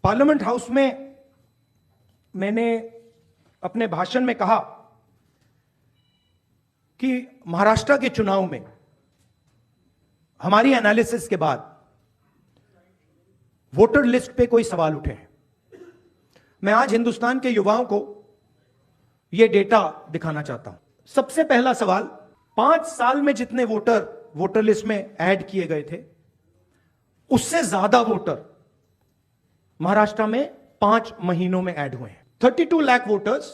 Parliament house में मैंने अपने भाषण में कहा कि महाराष्ट्र के चुनाव में हमारी एनालिसिस के बाद वोटर लिस्ट पे कोई सवाल उठे हैं। मैं आज हिंदुस्तान के युवाओं को यह डेटा दिखाना चाहता हूं। सबसे पहला सवाल, 5 साल में जितने वोटर लिस्ट में ऐड किए गए थे, उससे ज्यादा वोटर महाराष्ट्र में 5 महीनों में ऐड हुए हैं। 32 लाख वोटर्स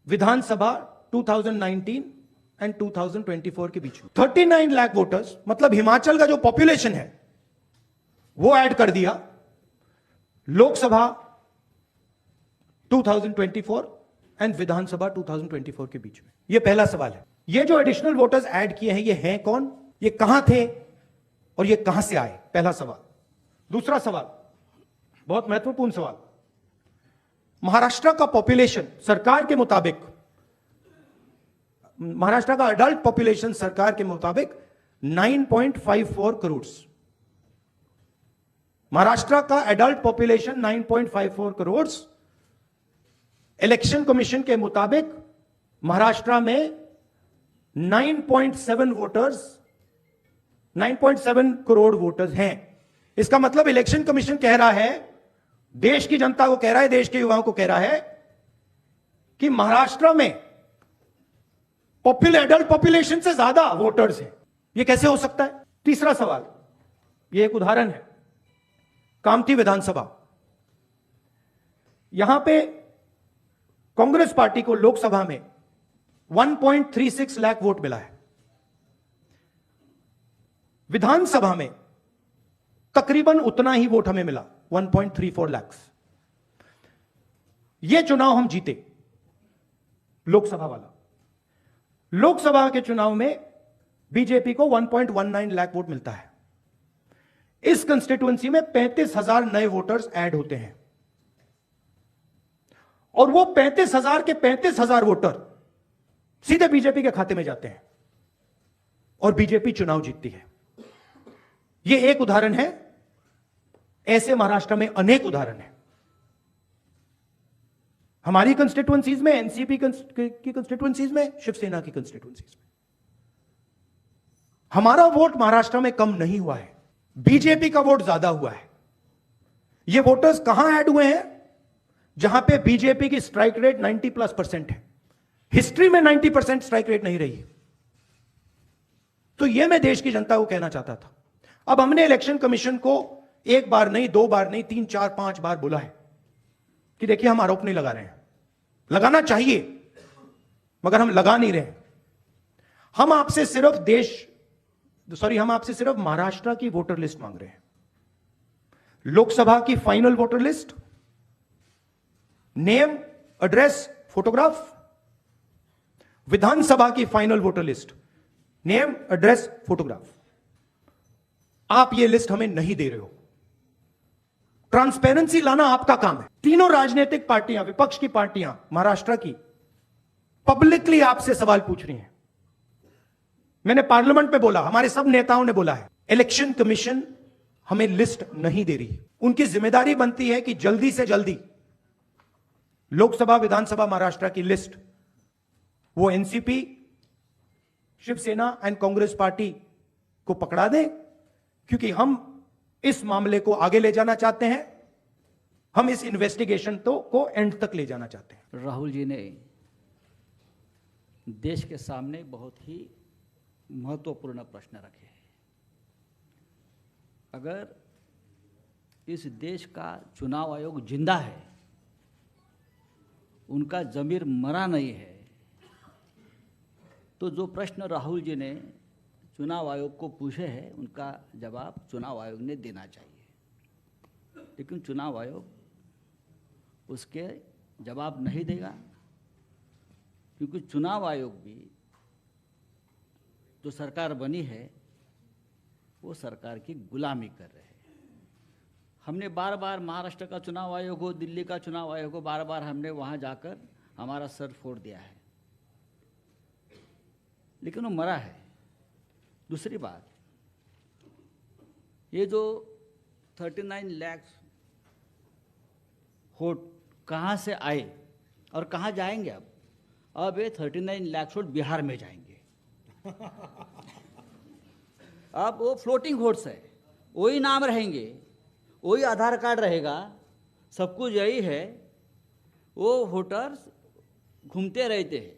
विधानसभा 2019 एंड 2024 के बीच में। 39 लाख वोटर्स, मतलब हिमाचल का जो पॉपुलेशन है वो ऐड कर दिया लोकसभा 2024 एंड विधानसभा 2024 के बीच में। यह पहला सवाल है। ये जो एडिशनल वोटर्स ऐड किए हैं, ये हैं कौन, ये कहां थे और ये कहां से आए? पहला सवाल। दूसरा सवाल, बहुत महत्वपूर्ण सवाल, महाराष्ट्र का पॉपुलेशन सरकार के मुताबिक, महाराष्ट्र का अडल्ट पॉपुलेशन सरकार के मुताबिक 9.54 करोड़। महाराष्ट्र का adult population 9.54 crore. Election commission के मुताबिक महाराष्ट्र में 9.7 करोड़ वोटर्स हैं। इसका मतलब इलेक्शन कमीशन कह रहा है, देश की जनता को कह रहा है, देश के युवाओं को कह रहा है कि महाराष्ट्र में एडल्ट पॉपुलेशन से ज्यादा वोटर्स हैं। यह कैसे हो सकता है? तीसरा सवाल, यह एक उदाहरण है, कामठी विधानसभा। यहां पे कांग्रेस पार्टी को लोकसभा में 1.36 लाख वोट मिला है। विधानसभा में तकरीबन उतना ही वोट हमें मिला, 1.34 लाख। यह चुनाव हम जीते, लोकसभा वाला। लोकसभा के चुनाव में बीजेपी को 1.19 लाख वोट मिलता है। इस कंस्टिट्यूएंसी में 35,000 नए वोटर्स ऐड होते हैं और वो 35,000 के 35,000 वोटर सीधे बीजेपी के खाते में जाते हैं और बीजेपी चुनाव जीतती है। यह एक उदाहरण है, ऐसे महाराष्ट्र में अनेक उदाहरण हैं। हमारी कंस्टिट्यूएंसीज में, एनसीपी की कंस्टिट्यूएंसीज में, शिवसेना की कंस्टिट्यूएंसीज में। हमारा वोट महाराष्ट्र में कम नहीं हुआ है, बीजेपी का वोट ज्यादा हुआ है। ये वोटर्स कहां ऐड हुए हैं? जहां पे बीजेपी की स्ट्राइक रेट 90+% है। हिस्ट्री में 90% स्ट्राइक रेट नहीं रही। तो यह मैं देश की जनता को कहना चाहता था। अब हमने इलेक्शन कमीशन को 1 बार नहीं, 2 बार नहीं, 3, 4, 5 बार बोला है कि देखिए हम आरोप नहीं लगा रहे हैं, लगाना चाहिए, मगर हम लगा नहीं रहे। हम आपसे सिर्फ महाराष्ट्र की वोटर लिस्ट मांग रहे हैं। लोकसभा की final voter list, name, address, photograph. Vidhan Sabha की final voter list, name, address, photograph. आप ये लिस्ट हमें नहीं दे रहे हो। ट्रांसपेरेंसी लाना आपका काम है। तीनों राजनीतिक पार्टियां, विपक्ष की पार्टियां महाराष्ट्र की, पब्लिकली आपसे सवाल पूछ रही हैं। मैंने पार्लियामेंट में बोला, हमारे सब नेताओं ने बोला है, इलेक्शन कमीशन हमें लिस्ट नहीं दे रही। उनकी जिम्मेदारी बनती है कि जल्दी से जल्दी लोकसभा, विधानसभा महाराष्ट्र की लिस्ट वो एनसीपी, शिवसेना एंड कांग्रेस पार्टी को पकड़ा दें, क्योंकि हम इस मामले को आगे ले जाना चाहते हैं। हम इस इन्वेस्टिगेशन को एंड तक ले जाना चाहते हैं। राहुल जी ने देश के सामने बहुत ही महत्वपूर्ण प्रश्न रखे हैं। अगर इस देश का चुनाव आयोग जिंदा है, उनका जमीर मरा नहीं है, तो जो प्रश्न राहुल जी ने चुनाव आयोग को पूछे हैं, उनका जवाब चुनाव आयोग ने देना चाहिए। लेकिन चुनाव आयोग उसके जवाब नहीं देगा, क्योंकि चुनाव आयोग भी जो सरकार बनी है वो सरकार की गुलामी कर रहे हैं। हमने बार बार महाराष्ट्र का चुनाव आयोग हो, दिल्ली का चुनाव आयोग हो, बार बार हमने वहाँ जाकर हमारा सर फोड़ दिया है, लेकिन वो मरा है। दूसरी बात, ये जो 39 लाख वोट कहाँ से आए और कहाँ जाएंगे। अब ये 39 लाख वोट बिहार में जाएंगे। अब वो फ्लोटिंग वोट्स है, वही नाम रहेंगे, वही आधार कार्ड रहेगा, सब कुछ यही है। वो वोटर्स घूमते रहते हैं,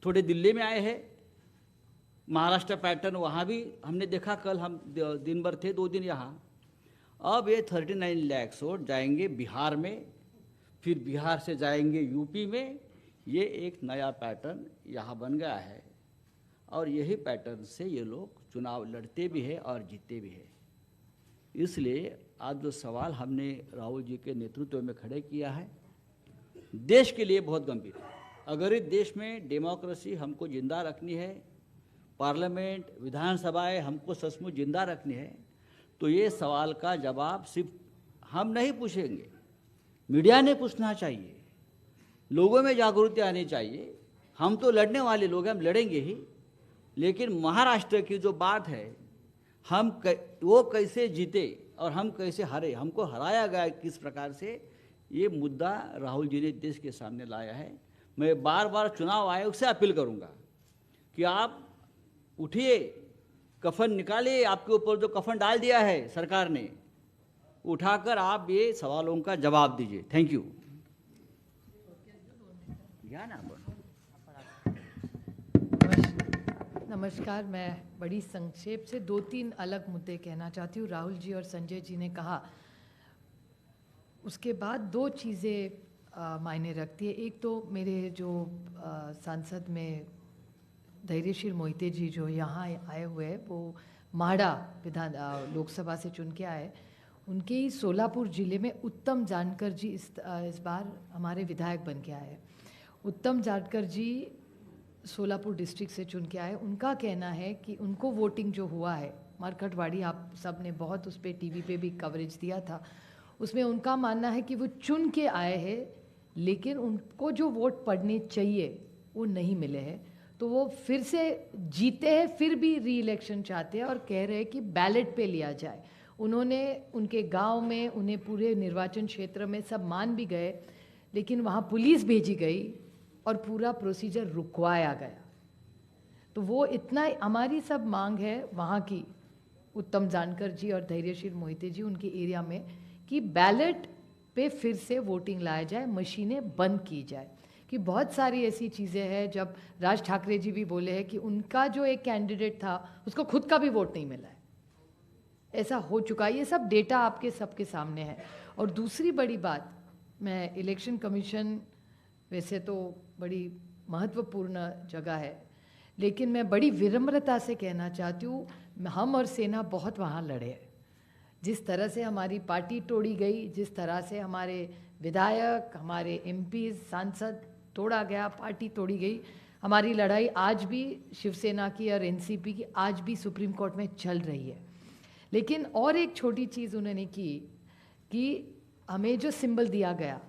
थोड़े दिल्ली में आए हैं, महाराष्ट्र पैटर्न वहाँ भी हमने देखा, कल हम दिन भर थे 2 दिन यहाँ। अब ये 39 लाख वोट जाएंगे बिहार में, फिर बिहार से जाएंगे यूपी में। ये एक नया पैटर्न यहाँ बन गया है और यही पैटर्न से ये लोग चुनाव लड़ते भी हैं और जीतते भी हैं। इसलिए आज जो सवाल हमने राहुल जी के नेतृत्व में खड़े किया है, देश के लिए बहुत गंभीर है। अगर इस देश में डेमोक्रेसी हमको जिंदा रखनी है, पार्लियामेंट, विधानसभाएं हमको सचमुच जिंदा रखनी है, तो ये सवाल का जवाब सिर्फ हम नहीं पूछेंगे, मीडिया ने पूछना चाहिए, लोगों में जागृति आनी चाहिए। हम तो लड़ने वाले लोग हैं, हम लड़ेंगे ही, लेकिन महाराष्ट्र की जो बात है, वो कैसे जीते और हम कैसे हारे, हमको हराया गया किस प्रकार से, ये मुद्दा राहुल जी ने देश के सामने लाया है। मैं बार बार चुनाव आयोग से अपील करूंगा कि आप उठिए, कफन निकालिए, आपके ऊपर जो कफन डाल दिया है सरकार ने, उठाकर आप ये सवालों का जवाब दीजिए। Thank you. नमस्कार। मैं बड़ी संक्षेप से 2-3 अलग मुद्दे कहना चाहती हूँ। राहुल जी और संजय जी ने कहा, उसके बाद 2 चीज़ें मायने रखती है। एक तो मेरे जो सांसद में धैर्यशील मोहिते जी जो यहाँ आए हुए हैं, वो माड़ा विधान लोकसभा से चुन के आए। उनके ही सोलापुर ज़िले में उत्तम जानकर जी इस बार हमारे विधायक बन के आए। उत्तम जानकर जी सोलापुर डिस्ट्रिक्ट से चुन के आए। उनका कहना है कि उनको वोटिंग जो हुआ है, मरकटवाड़ी, आप सब ने बहुत उस पर टीवी पे भी कवरेज दिया था, उसमें उनका मानना है कि वो चुन के आए हैं, लेकिन उनको जो वोट पड़ने चाहिए वो नहीं मिले हैं, तो वो फिर से जीते हैं, फिर भी री इलेक्शन चाहते हैं और कह रहे हैं कि बैलेट पे लिया जाए। उन्होंने उनके गांव में, उन्हें पूरे निर्वाचन क्षेत्र में सब मान भी गए, लेकिन वहाँ पुलिस भेजी गई और पूरा प्रोसीजर रुकवाया गया। तो वो इतना, हमारी सब मांग है वहाँ की, उत्तम जानकर जी और धैर्यशील मोहिते जी उनके एरिया में, कि बैलेट पे फिर से वोटिंग लाया जाए, मशीनें बंद की जाए। कि बहुत सारी ऐसी चीज़ें हैं, जब राज ठाकरे जी भी बोले हैं कि उनका जो एक कैंडिडेट था उसको खुद का भी वोट नहीं मिला है, ऐसा हो चुका है। ये सब डेटा आपके सबके सामने है। और दूसरी बड़ी बात, मैं इलेक्शन कमीशन वैसे तो बड़ी महत्वपूर्ण जगह है, लेकिन मैं बड़ी विनम्रता से कहना चाहती हूँ, हम और सेना बहुत वहाँ लड़े हैं। जिस तरह से हमारी पार्टी तोड़ी गई, जिस तरह से हमारे विधायक, हमारे एमपी, सांसद तोड़ा गया, पार्टी तोड़ी गई, हमारी लड़ाई आज भी शिवसेना की और एनसीपी की आज भी सुप्रीम कोर्ट में चल रही है। लेकिन और एक छोटी चीज़ उन्होंने की कि हमें जो सिंबल दिया गया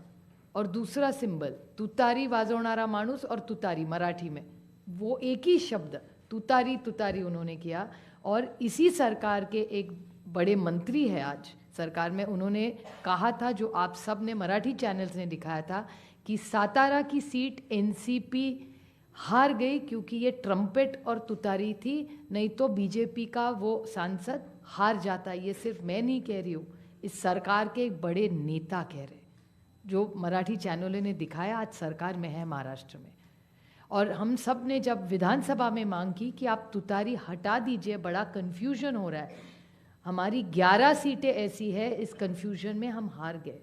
और दूसरा सिंबल तुतारी वाजवणारा माणूस और तुतारी मराठी में, वो एक ही शब्द तुतारी तुतारी उन्होंने किया। और इसी सरकार के एक बड़े मंत्री है आज सरकार में, उन्होंने कहा था, जो आप सब ने मराठी चैनल्स ने दिखाया था, कि सातारा की सीट एनसीपी हार गई क्योंकि ये ट्रम्पेट और तुतारी थी, नहीं तो बीजेपी का वो सांसद हार जाता। ये सिर्फ मैं नहीं कह रही हूँ, इस सरकार के एक बड़े नेता कह रहे, जो मराठी चैनलों ने दिखाया, आज सरकार में है महाराष्ट्र में। और हम सब ने जब विधानसभा में मांग की कि आप तुतारी हटा दीजिए, बड़ा कन्फ्यूजन हो रहा है, हमारी 11 सीटें ऐसी है, इस कन्फ्यूजन में हम हार गए।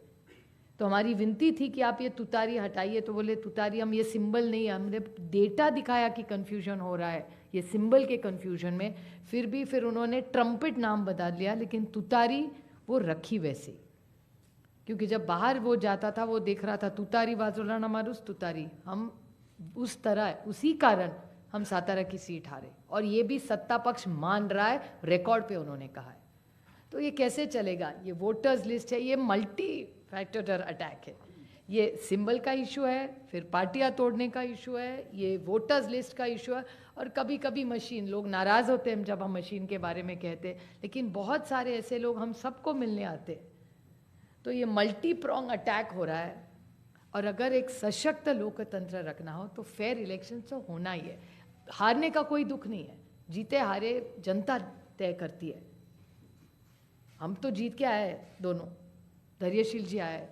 तो हमारी विनती थी कि आप ये तुतारी हटाइए, तो बोले तुतारी हम ये सिंबल नहीं, हमने डेटा दिखाया कि कन्फ्यूजन हो रहा है ये सिंबल के कन्फ्यूजन में, फिर उन्होंने ट्रम्पेट नाम बदल लिया, लेकिन तुतारी वो रखी वैसे, क्योंकि जब बाहर वो जाता था वो देख रहा था तुतारी वाजवणारा माणूस तुतारी, हम उस तरह, उसी कारण हम सातारा की सीट हारे। और ये भी सत्ता पक्ष मान रहा है, रिकॉर्ड पे उन्होंने कहा है। तो ये कैसे चलेगा? ये वोटर्स लिस्ट है, ये मल्टी फैक्टर अटैक है। ये सिंबल का इशू है, फिर पार्टियां तोड़ने का इशू है, ये वोटर्स लिस्ट का इशू है, और कभी कभी मशीन, लोग नाराज़ होते हैं जब हम मशीन के बारे में कहते हैं, लेकिन बहुत सारे ऐसे लोग हम सबको मिलने आते हैं। तो ये मल्टी प्रोंग अटैक हो रहा है। और अगर एक सशक्त लोकतंत्र रखना हो तो फेयर इलेक्शन तो होना ही है। हारने का कोई दुख नहीं है, जीते हारे जनता तय करती है। हम तो जीत के आए दोनों, धैर्यशील जी आए,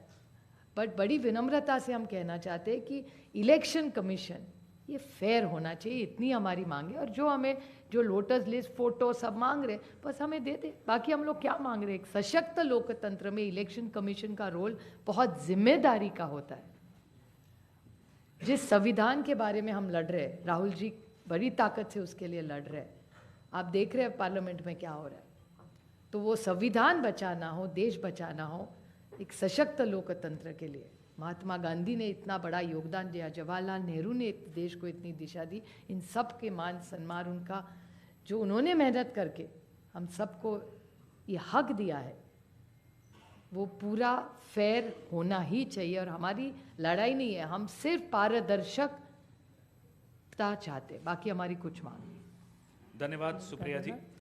बट बड़ी विनम्रता से हम कहना चाहते हैं कि इलेक्शन कमीशन ये फेयर होना चाहिए, इतनी हमारी मांग है। और जो हमें जो लोटस लिस्ट फोटो सब मांग रहे बस हमें दे दे, बाकी हम लोग क्या मांग रहे हैं। एक सशक्त लोकतंत्र में इलेक्शन कमीशन का रोल बहुत जिम्मेदारी का होता है। जिस संविधान के बारे में हम लड़ रहे हैं, राहुल जी बड़ी ताकत से उसके लिए लड़ रहे हैं, आप देख रहे हैं पार्लियामेंट में क्या हो रहा है। तो वो संविधान बचाना हो, देश बचाना हो, एक सशक्त लोकतंत्र के लिए महात्मा गांधी ने इतना बड़ा योगदान दिया, जवाहरलाल नेहरू ने देश को इतनी दिशा दी, इन सब के मान सम्मान उनका जो उन्होंने मेहनत करके हम सबको ये हक दिया है वो पूरा फेयर होना ही चाहिए। और हमारी लड़ाई नहीं है, हम सिर्फ पारदर्शकता चाहते, बाकी हमारी कुछ मांग नहीं। धन्यवाद सुप्रिया जी।